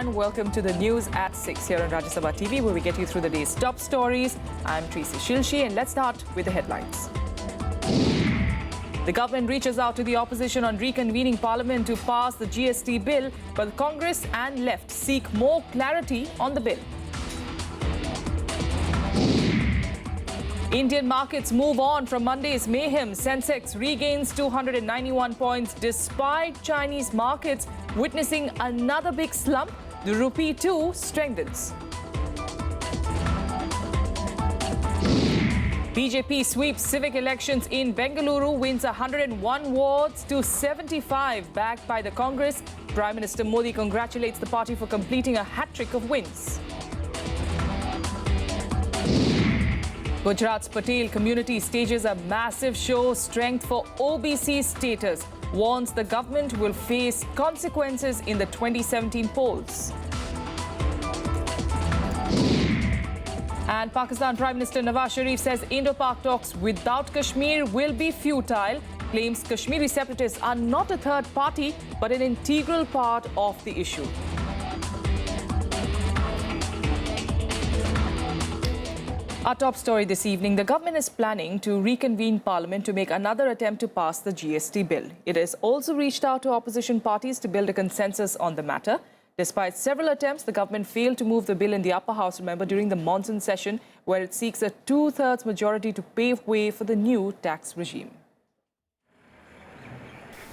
and welcome to the news at 6 here on Rajya TV, where we get you through the day's top stories. I'm Tracy Shilshi, and let's start with the headlines. The government reaches out to the opposition on reconvening Parliament to pass the GST bill, but Congress and left seek more clarity on the bill. Indian markets move on from Monday's mayhem. Sensex regains 291 points despite Chinese markets witnessing another big slump. The rupee too strengthens. BJP sweeps civic elections in Bengaluru, wins 101 wards to 75, backed by the Congress. Prime Minister Modi congratulates the party for completing a hat-trick of wins. Gujarat's Patel community stages a massive show, strength for OBC status, warns the government will face consequences in the 2017 polls. And Pakistan Prime Minister Nawaz Sharif says Indo-Pak talks without Kashmir will be futile, claims Kashmiri separatists are not a third party but an integral part of the issue. Our top story this evening, the government is planning to reconvene Parliament to make another attempt to pass the GST bill. It has also reached out to opposition parties to build a consensus on the matter. Despite several attempts, the government failed to move the bill in the upper house, remember, during the monsoon session, where it seeks a two-thirds majority to pave way for the new tax regime.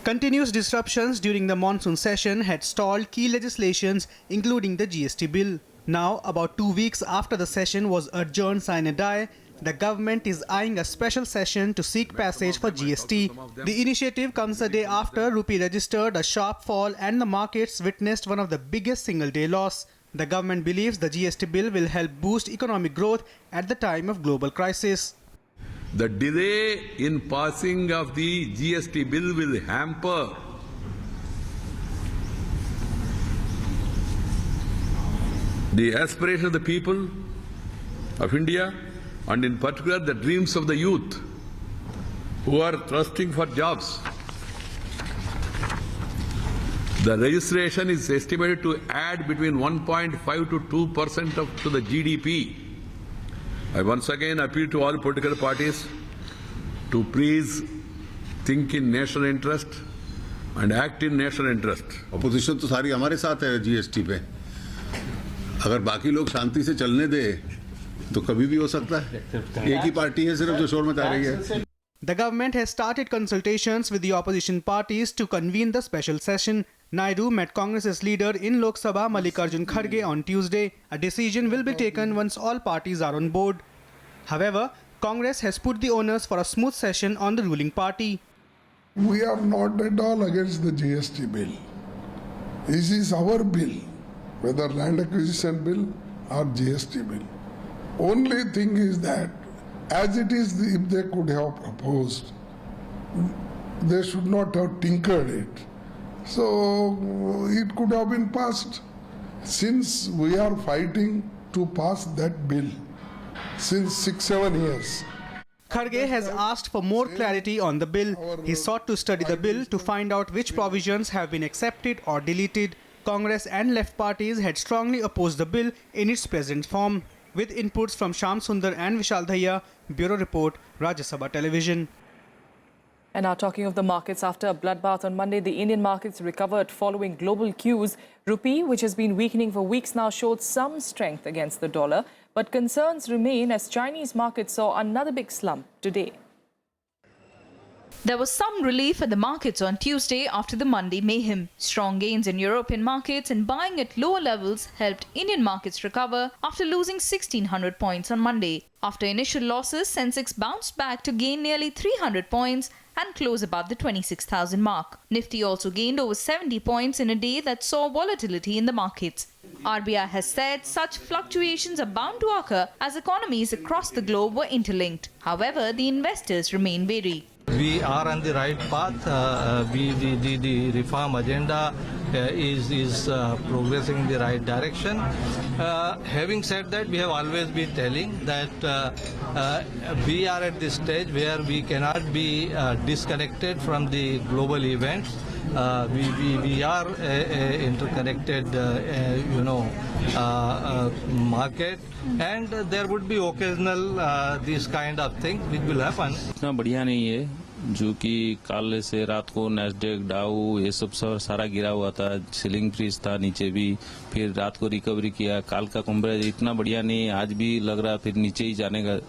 Continuous disruptions during the monsoon session had stalled key legislations, including the GST bill. Now, about 2 weeks after the session was adjourned sine die, the government is eyeing a special session to seek passage for GST. The initiative comes a day after rupee registered a sharp fall and the markets witnessed one of the biggest single-day loss. The government believes the GST bill will help boost economic growth at the time of global crisis. The delay in passing of the GST bill will hamper the aspiration of the people of India, and in particular the dreams of the youth who are thirsting for jobs. The registration is estimated to add between 1.5 to 2% to the GDP. I once again appeal to all political parties to please think in national interest and act in national interest. Opposition तो सारी हमारे साथ है GST पे. अगर बाकी लोग शांति से चलने दे तो कभी भी हो सकता है. एक ही पार्टी है सिर्फ जो शोर मचा रही है. The government has started consultations with the opposition parties to convene the special session. Naidu met Congress's leader in Lok Sabha, Mallikarjun Kharge, on Tuesday. A decision will be taken once all parties are on board. However, Congress has put the onus for a smooth session on the ruling party. We are not at all against the GST bill. This is our bill, whether land acquisition bill or GST bill. Only thing is that, as it is, if they could have proposed, they should not have tinkered it. So it could have been passed. Since we are fighting to pass that bill since 6-7 years. Kharge has asked for more clarity on the bill. He sought to study the bill to find out which provisions have been accepted or deleted. Congress and left parties had strongly opposed the bill in its present form. With inputs from Shyam Sundar and Vishal Dhaya, Bureau Report, Rajya Sabha Television. And now talking of the markets, after a bloodbath on Monday, the Indian markets recovered following global cues. Rupee, which has been weakening for weeks now, showed some strength against the dollar. But concerns remain as Chinese markets saw another big slump today. There was some relief in the markets on Tuesday after the Monday mayhem. Strong gains in European markets and buying at lower levels helped Indian markets recover after losing 1,600 points on Monday. After initial losses, Sensex bounced back to gain nearly 300 points and close above the 26,000 mark. Nifty also gained over 70 points in a day that saw volatility in the markets. RBI has said such fluctuations are bound to occur as economies across the globe were interlinked. However, the investors remain wary. We are on the right path. The reform agenda is progressing in the right direction. Having said that, we have always been telling that we are at this stage where we cannot be disconnected from the global events. We are a interconnected, market, and there would be occasional this kind of thing which will happen. इतना बढ़िया नहीं है जो कि काल से रात को नैस्डैक डाउ ये सब सारा गिरा हुआ था, सीलिंग फ्रीज था नीचे भी, फिर रात को रिकवरी किया। काल का कंपेयर इतना बढ़िया नहीं है, आज भी लग रहा फिर नीचे ही जाने का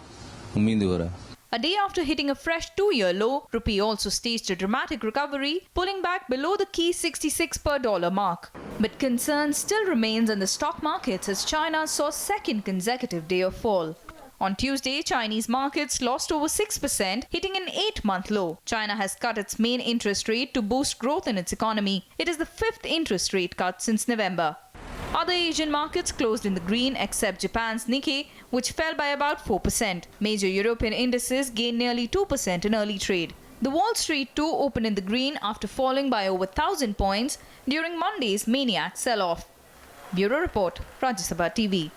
उम्मीद हो रहा। A day after hitting a fresh 2-year low, rupee also staged a dramatic recovery, pulling back below the key 66 per dollar mark. But concern still remains in the stock markets as China saw second consecutive day of fall. On Tuesday, Chinese markets lost over 6%, hitting an 8-month low. China has cut its main interest rate to boost growth in its economy. It is the 5th interest rate cut since November. Other Asian markets closed in the green except Japan's Nikkei, which fell by about 4%. Major European indices gained nearly 2% in early trade. The Wall Street too opened in the green after falling by over 1,000 points during Monday's maniac sell-off. Bureau Report, Rajya Sabha TV.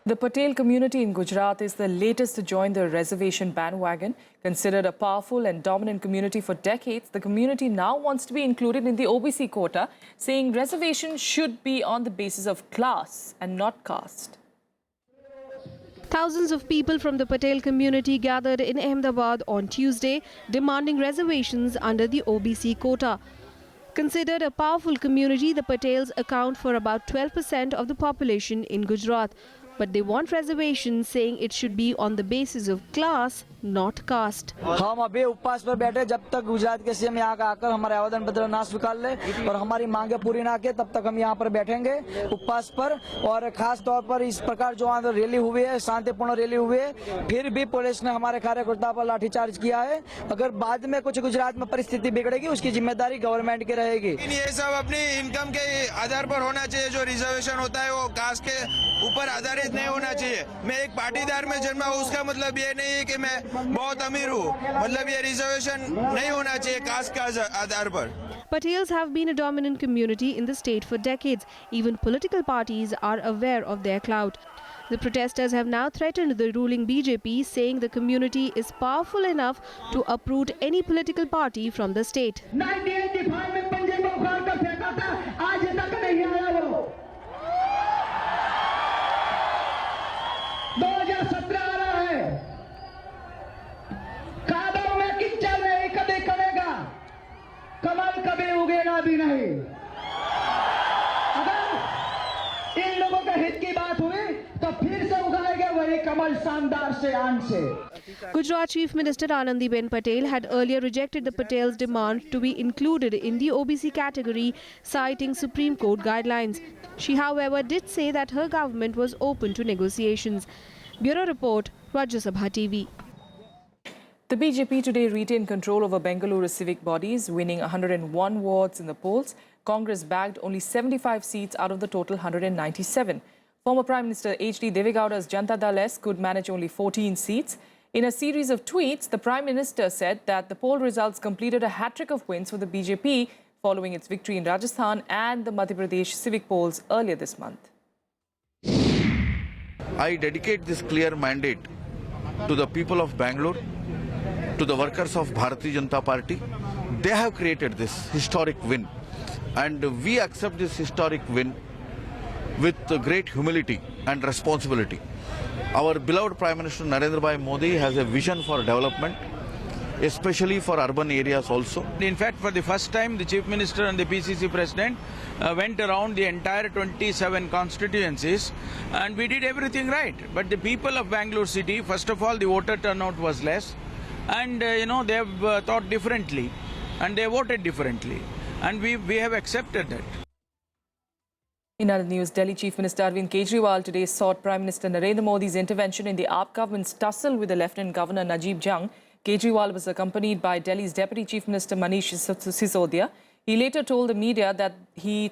The Patel community in Gujarat is the latest to join the reservation bandwagon. Considered a powerful and dominant community for decades, the community now wants to be included in the OBC quota, saying reservations should be on the basis of class and not caste. Thousands of people from the Patel community gathered in Ahmedabad on Tuesday, demanding reservations under the OBC quota. Considered a powerful community, the Patels account for about 12% of the population in Gujarat. But they want reservations, saying it should be on the basis of class, not caste. हम अभी उपवास पर बैठे जब तक गुजरात के CM यहाँ आकर हमारे आवेदन पत्र ना स्वीकार ले और हमारी मांगे पूरी ना के तब तक हम यहाँ पर बैठेंगे उपवास पर। और खास तौर पर इस प्रकार जो आज रैली हुई है, शांतिपूर्ण रैली हुई है, फिर भी पुलिस ने हमारे कार्यकर्ता पर लाठीचार्ज किया है। अगर बाद में कुछ गुजरात में परिस्थिति बिगड़ेगी उसकी जिम्मेदारी गवर्नमेंट की रहेगी। ये सब अपनी इनकम के आधार पर होना चाहिए। जो रिजर्वेशन होता है वो कास्ट के ऊपर आधारित नहीं होना चाहिए। मैं एक पाटीदार में जन्मा हूँ, उसका मतलब ये नहीं है कि मैं बहुत अमीर हूँ। मतलब ये रिजर्वेशन नहीं होना चाहिए कास्ट के आधार पर। Patels have been a dominant community in the state for decades. Even political parties are aware of their clout. The protesters have now threatened the ruling BJP, saying the community is powerful enough to uproot any political party from the state. 1985 में पंजे को उखाड़ कर फेंका था, आज तक नहीं आया वो। 2017 आ रहा है, कादों में कीचड़ नहीं कभी करेगा, कमल कभी उगेगा भी नहीं। अगर इन लोगों के हित की बात हुई तो फिर से उगाएगा वही कमल शानदार से आन से। Gujarat Chief Minister Anandiben Patel had earlier rejected the Patels' demand to be included in the OBC category, citing Supreme Court guidelines. She, however, did say that her government was open to negotiations. Bureau Report, Rajya Sabha TV. The BJP today retained control over Bengaluru's civic bodies, winning 101 wards in the polls. Congress bagged only 75 seats out of the total 197. Former Prime Minister H.D. Devegowda's Janata Dal could manage only 14 seats. In a series of tweets, the Prime Minister said that the poll results completed a hat-trick of wins for the BJP following its victory in Rajasthan and the Madhya Pradesh civic polls earlier this month. I dedicate this clear mandate to the people of Bangalore, to the workers of Bharatiya Janata Party. They have created this historic win, and we accept this historic win with great humility and responsibility. Our beloved Prime Minister Narendra Bhai Modi has a vision for development, especially for urban areas also. In fact, for the first time, the Chief Minister and the PCC President went around the entire 27 constituencies, and we did everything right. But the people of Bangalore city, first of all, the voter turnout was less, and they have thought differently, and they voted differently, and we have accepted that. In other news, Delhi Chief Minister Arvind Kejriwal today sought Prime Minister Narendra Modi's intervention in the AAP government's tussle with the Lieutenant Governor Najib Jung. Kejriwal was accompanied by Delhi's Deputy Chief Minister Manish Sisodia. He later told the media that he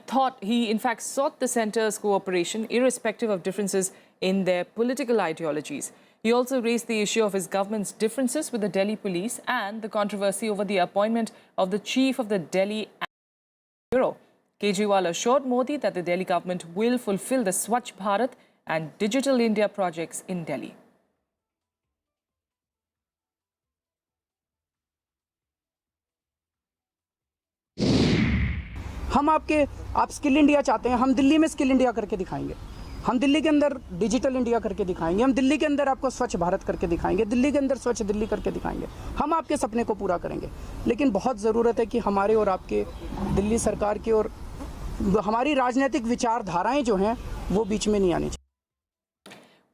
in fact sought the centre's cooperation irrespective of differences in their political ideologies. He also raised the issue of his government's differences with the Delhi police and the controversy over the appointment of the chief of the Delhi Bureau. Kejriwal assured Modi that the Delhi government will fulfill the Swachh Bharat and Digital India projects in Delhi. आप skill India चाहते हैं, हम दिल्ली में skill India करके दिखाएंगे, हम दिल्ली के अंदर डिजिटल इंडिया करके दिखाएंगे, हम दिल्ली के अंदर आपको स्वच्छ भारत करके दिखाएंगे, दिल्ली के अंदर स्वच्छ दिल्ली करके दिखाएंगे, हम आपके सपने को पूरा करेंगे। लेकिन बहुत ज़रूरत है कि हमारे और आपके दिल्ली सरकार की और हमारी राजनीतिक विचारधाराएं जो हैं वो बीच में नहीं आनी चाहिए।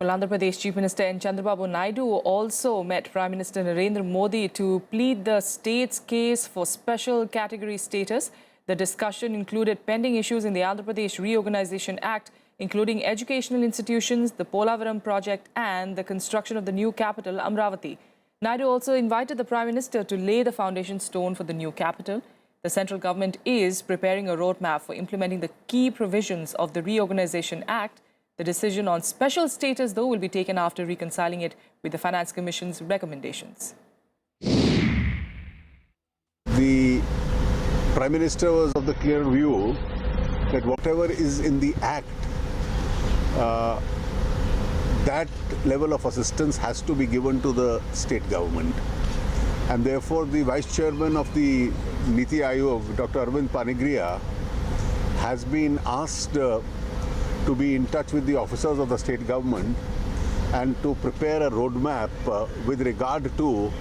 Well, Andhra Pradesh Chief Minister N. Chandrababu Naidu also met Prime Minister Narendra Modi to plead the state's case for special category status. The discussion included pending issues in the Andhra Pradesh Reorganization Act, including educational institutions, the Polavaram project and the construction of the new capital, Amravati. Naidu also invited the Prime Minister to lay the foundation stone for the new capital. The central government is preparing a roadmap for implementing the key provisions of the Reorganization Act. The decision on special status, though, will be taken after reconciling it with the Finance Commission's recommendations. The Prime Minister was of the clear view that whatever is in the Act, that level of assistance has to be given to the state government. And therefore, the Vice Chairman of the Niti Aayog, Dr. Arvind Panigriya, has been asked to be in touch with the officers of the state government and to prepare a roadmap with regard to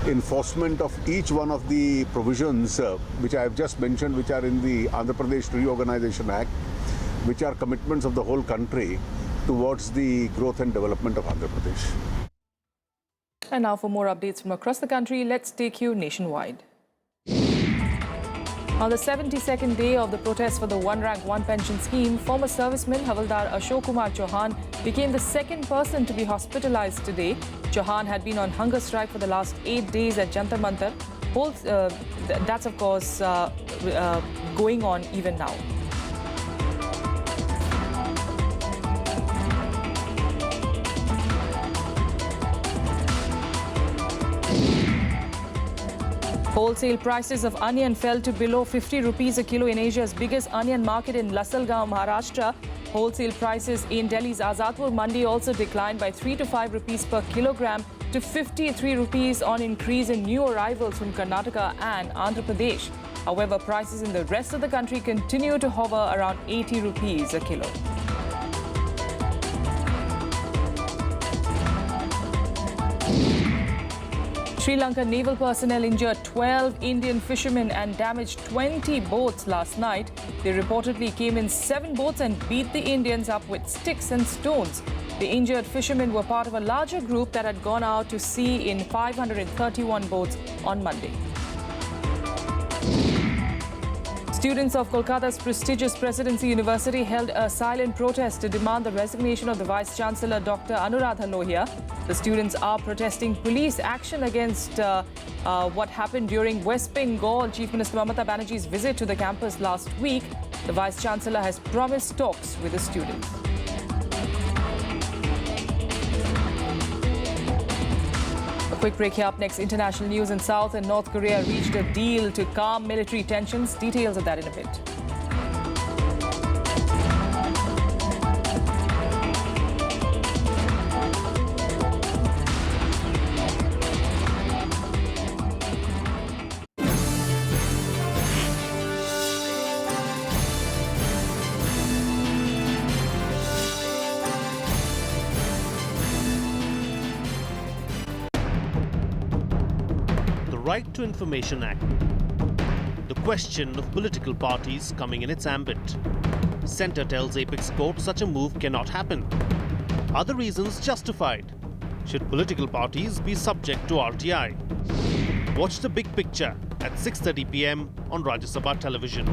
enforcement of each one of the provisions which I have just mentioned, which are in the Andhra Pradesh Reorganization Act, which are commitments of the whole country towards the growth and development of Andhra Pradesh. And now for more updates from across the country, let's take you nationwide. On the 72nd day of the protest for the One Rank One Pension scheme, former serviceman Havaldar Ashok Kumar Chauhan became the second person to be hospitalized today. Chauhan had been on hunger strike for the last 8 days at Jantar Mantar. That's of course going on even now. Wholesale prices of onion fell to below 50 rupees a kilo in Asia's biggest onion market in Lasalgaon, Maharashtra. Wholesale prices in Delhi's Azadpur Mandi also declined by 3 to 5 rupees per kilogram to 53 rupees on increase in new arrivals from Karnataka and Andhra Pradesh. However, prices in the rest of the country continue to hover around 80 rupees a kilo. Sri Lankan naval personnel injured 12 Indian fishermen and damaged 20 boats last night. They reportedly came in 7 boats and beat the Indians up with sticks and stones. The injured fishermen were part of a larger group that had gone out to sea in 531 boats on Monday. Students of Kolkata's prestigious Presidency University held a silent protest to demand the resignation of the Vice-Chancellor Dr. Anuradha Lohia. The students are protesting police action against what happened during West Bengal Chief Minister Mamata Banerjee's visit to the campus last week. The Vice-Chancellor has promised talks with the students. Quick break here. Up next, international news. In South and North Korea reached a deal to calm military tensions. Details of that in a bit. Right to Information Act. The question of political parties coming in its ambit. Centre tells Apex Court such a move cannot happen. Other reasons justified. Should political parties be subject to RTI? Watch the big picture at 6:30 p.m. on Rajya Sabha television.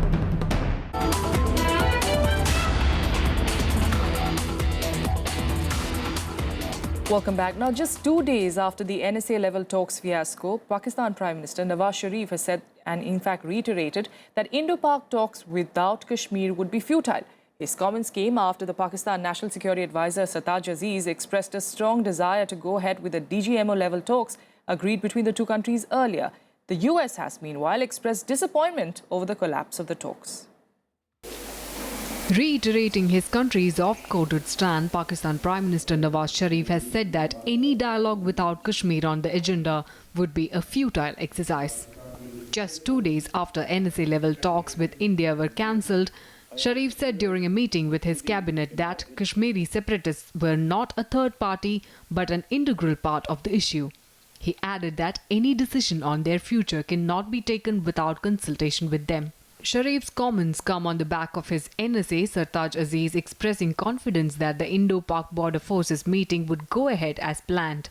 Welcome back. Now, just 2 days after the NSA-level talks fiasco, Pakistan Prime Minister Nawaz Sharif has said and in fact reiterated that Indo-Pak talks without Kashmir would be futile. His comments came after the Pakistan National Security Advisor Sartaj Aziz expressed a strong desire to go ahead with the DGMO-level talks agreed between the two countries earlier. The US has meanwhile expressed disappointment over the collapse of the talks. Reiterating his country's oft-quoted stand, Pakistan Prime Minister Nawaz Sharif has said that any dialogue without Kashmir on the agenda would be a futile exercise. just 2 days after NSA-level talks with India were cancelled, Sharif said during a meeting with his cabinet that Kashmiri separatists were not a third party but an integral part of the issue. He added that any decision on their future cannot be taken without consultation with them. Sharif's comments come on the back of his NSA Sartaj Aziz expressing confidence that the Indo-Pak border forces meeting would go ahead as planned.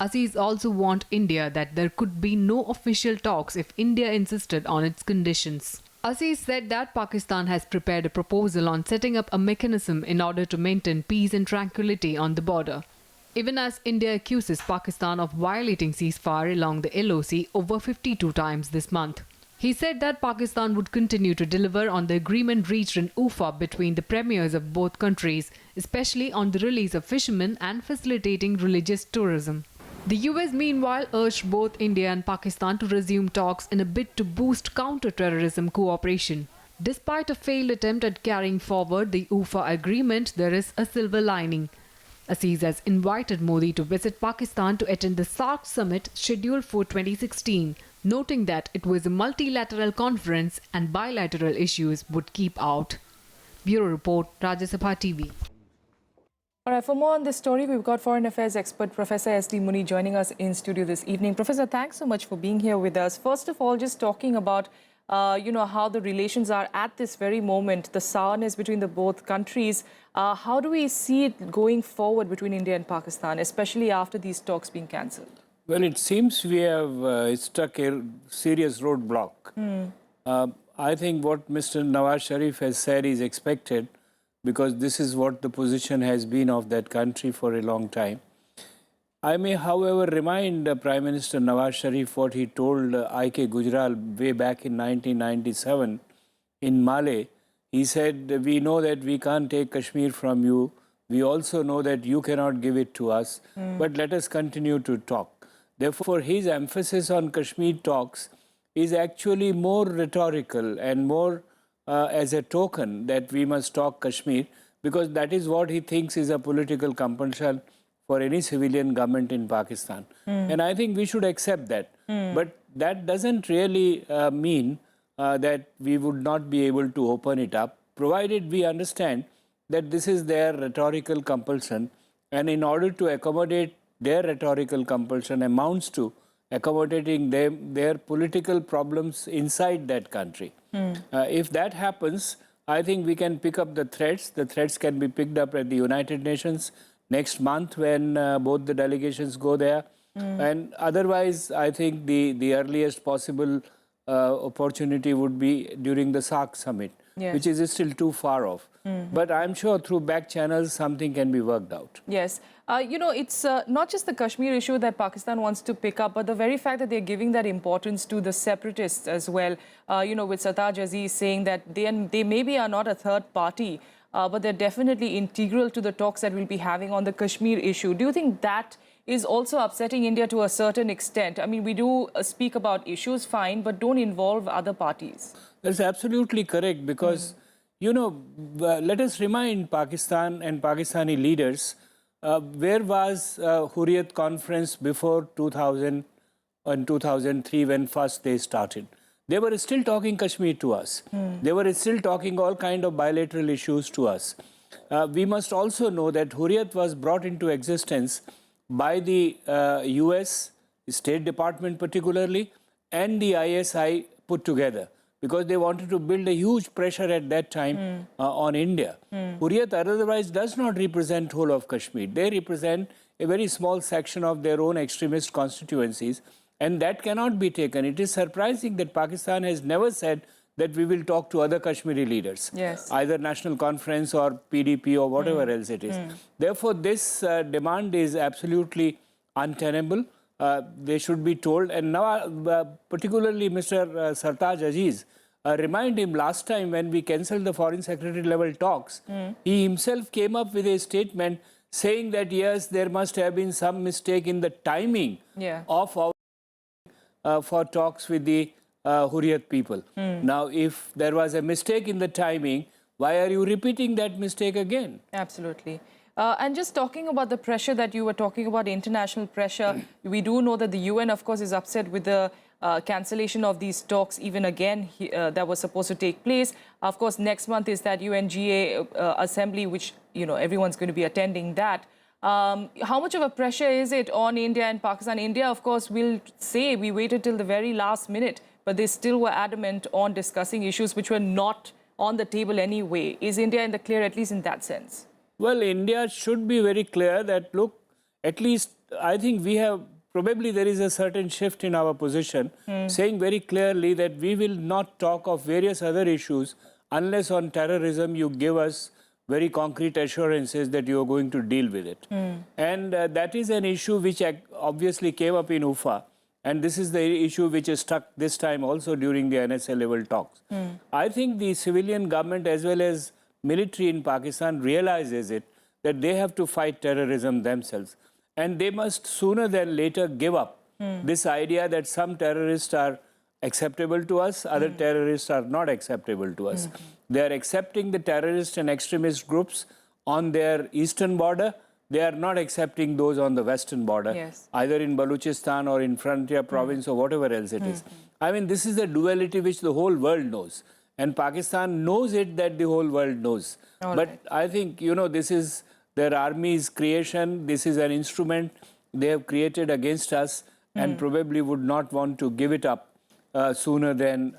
Aziz also warned India that there could be no official talks if India insisted on its conditions. Aziz said that Pakistan has prepared a proposal on setting up a mechanism in order to maintain peace and tranquility on the border. Even as India accuses Pakistan of violating ceasefire along the LOC over 52 times this month. He said that Pakistan would continue to deliver on the agreement reached in UFA between the premiers of both countries, especially on the release of fishermen and facilitating religious tourism. The US meanwhile urged both India and Pakistan to resume talks in a bid to boost counter-terrorism cooperation. Despite a failed attempt at carrying forward the UFA agreement, there is a silver lining. Aziz has invited Modi to visit Pakistan to attend the SAARC summit scheduled for 2016, noting that it was a multilateral conference and bilateral issues would keep out. Bureau Report, Rajya Sabha TV. All right, for more on this story, we've got Foreign Affairs expert Professor S.D. Muni joining us in studio this evening. Professor, thanks so much for being here with us. First of all, just talking about how the relations are at this very moment, the sourness between the both countries. How do we see it going forward between India and Pakistan, especially after these talks being cancelled? Well, it seems we have struck a serious roadblock. I think what Mr. Nawaz Sharif has said is expected, because this is what the position has been of that country for a long time. I may, however, remind Prime Minister Nawaz Sharif what he told I.K. Gujral way back in 1997 in Malé. He said, we know that we can't take Kashmir from you. We also know that you cannot give it to us, but let us continue to talk. Therefore, his emphasis on Kashmir talks is actually more rhetorical and more as a token that we must talk Kashmir, because that is what he thinks is a political compulsion for any civilian government in Pakistan. And I think we should accept that. But that doesn't really mean that we would not be able to open it up, provided we understand that this is their rhetorical compulsion, and in order to accommodate their rhetorical compulsion amounts to accommodating their political problems inside that country. If that happens, I think we can pick up the threads. The threads can be picked up at the United Nations next month when both the delegations go there. And otherwise, I think the earliest possible opportunity would be during the SAARC summit, which is still too far off. But I'm sure through back channels, something can be worked out. Yes. It's not just the Kashmir issue that Pakistan wants to pick up, but the very fact that they're giving that importance to the separatists as well. With Sartaj Aziz saying that they maybe are not a third party, but they're definitely integral to the talks that we'll be having on the Kashmir issue. Do you think that is also upsetting India to a certain extent? I mean, we do speak about issues, fine, but don't involve other parties. That's absolutely correct, because, let us remind Pakistan and Pakistani leaders, where was Hurriyat conference before 2000 and 2003 when first they started? They were still talking Kashmir to us. They were still talking all kind of bilateral issues to us. We must also know that Hurriyat was brought into existence by the US, State Department particularly, and the ISI put together, because they wanted to build a huge pressure at that time on India. Hurriyat otherwise does not represent whole of Kashmir. They represent a very small section of their own extremist constituencies, and that cannot be taken. It is surprising that Pakistan has never said that we will talk to other Kashmiri leaders, either National Conference or PDP or whatever else it is. Therefore, this demand is absolutely untenable. They should be told. And now, particularly Mr. Sartaj Aziz, remind him last time when we cancelled the Foreign Secretary level talks, he himself came up with a statement saying that, yes, there must have been some mistake in the timing of our for talks with the Hurriyat people. Now, if there was a mistake in the timing, why are you repeating that mistake again? Absolutely. And just talking about the pressure that you were talking about, international pressure, we do know that the UN, of course, is upset with the cancellation of these talks even again that was supposed to take place. Of course, next month is that UNGA assembly, which, everyone's going to be attending that. How much of a pressure is it on India and Pakistan? India, of course, will say we waited till the very last minute, but they still were adamant on discussing issues which were not on the table anyway. Is India in the clear, at least in that sense? Well, India should be very clear that, look, at least I think we have, probably there is a certain shift in our position, saying very clearly that we will not talk of various other issues unless on terrorism you give us very concrete assurances that you are going to deal with it. And that is an issue which obviously came up in UFA. And this is the issue which is stuck this time also during the NSA level talks. I think the civilian government as well as military in Pakistan realizes it, that they have to fight terrorism themselves. And they must sooner than later give up this idea that some terrorists are acceptable to us, other terrorists are not acceptable to us. They are accepting the terrorist and extremist groups on their eastern border. They are not accepting those on the western border, either in Balochistan or in Frontier province or whatever else it is. I mean, this is a duality which the whole world knows. And Pakistan knows it, that the whole world knows. But I think, this is their army's creation. This is an instrument they have created against us and probably would not want to give it up sooner than,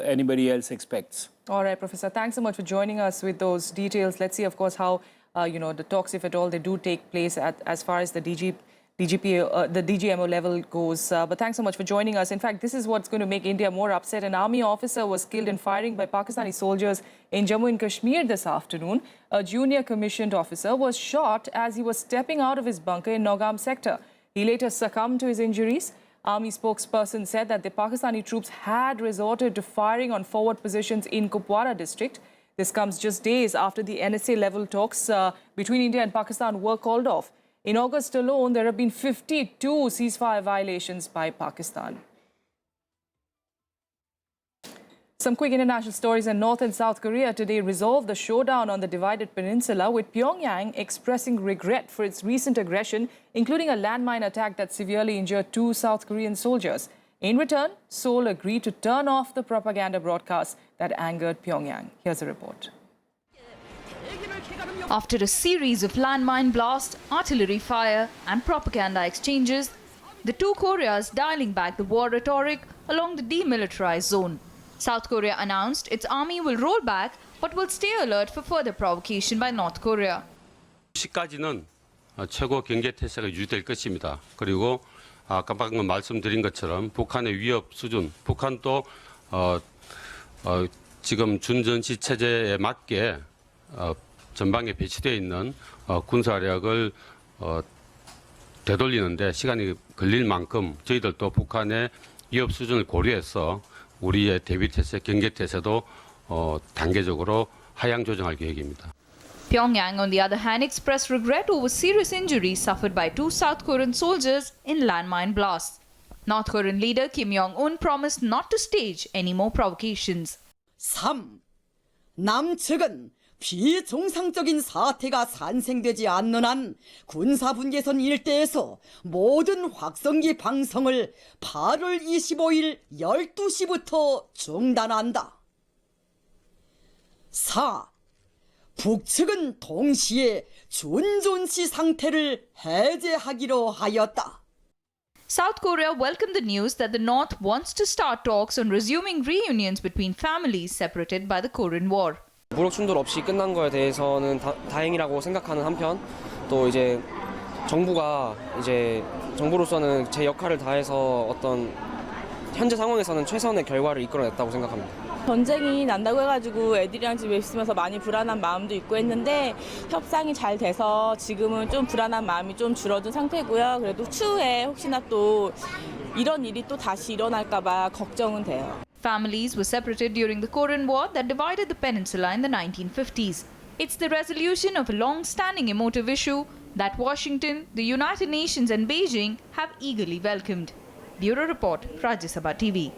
anybody else expects. All right, Professor, thanks so much for joining us with those details. Let's see, of course, how, the talks, if at all, they do take place as far as the DGMO level goes. But thanks so much for joining us. In fact, this is what's going to make India more upset. An army officer was killed in firing by Pakistani soldiers in Jammu and Kashmir this afternoon. A junior commissioned officer was shot as he was stepping out of his bunker in Nogam sector. He later succumbed to his injuries. Army spokesperson said that the Pakistani troops had resorted to firing on forward positions in Kupwara district. This comes just days after the NSA-level talks between India and Pakistan were called off. In August alone, there have been 52 ceasefire violations by Pakistan. Some quick international stories. In North and South Korea today resolved the showdown on the divided peninsula, with Pyongyang expressing regret for its recent aggression, including a landmine attack that severely injured 2 South Korean soldiers. In return, Seoul agreed to turn off the propaganda broadcasts that angered Pyongyang. Here's a report. After a series of landmine blasts, artillery fire and propaganda exchanges, the two Koreas dialing back the war rhetoric along the demilitarized zone. South Korea announced its army will roll back but will stay alert for further provocation by North Korea. 시까지는 최고 경계 태세가 유지될 것입니다. 그리고 아까 방금 말씀드린 것처럼 북한의 위협 수준, 북한도 지금 준전시 체제에 맞게 전방에 배치되어 있는 군사력을 되돌리는데 시간이 걸릴 만큼 저희들도 북한의 위협 수준을 고려해서 우리의 대비 태세, 경계 태세도 단계적으로 하향 조정할 계획입니다. Pyongyang, on the other hand, expressed regret over serious injuries suffered by 2 South Korean soldiers in landmine blasts. North Korean leader Kim Jong-un promised not to stage any more provocations. 3. 남측은 비정상적인 사태가 산생되지 않는 한 군사분계선 일대에서 모든 확성기 방송을 8월 25일 12시부터 중단한다. 4. 북측은 동시에 준존시 상태를 해제하기로 하였다. South Korea welcomed the news that the North wants to start talks on resuming reunions between families separated by the Korean War. 무력 충돌 없이 끝난 거에 대해서는 다행이라고 생각하는 한편, 또 이제 정부로서는 제 역할을 다해서 어떤 현재 상황에서는 최선의 결과를 이끌어냈다고 생각합니다. 전쟁이 난다고 해가지고 애들이랑 집에 있으면서 많이 불안한 마음도 있고 했는데 협상이 잘 돼서 지금은 좀 불안한 마음이 좀 줄어든 상태고요. 그래도 추후에 혹시나 또 이런 일이 또 다시 일어날까 봐 걱정은 돼요. Families were separated during the Korean War that divided the peninsula in the 1950s. It's the resolution of a long-standing emotive issue that Washington, the United Nations and Beijing have eagerly welcomed. Bureau Report, Rajya Sabha TV.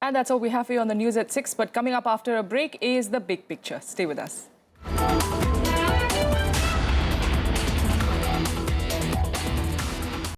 And that's all we have for you on the news at 6. But coming up after a break is the big picture. Stay with us.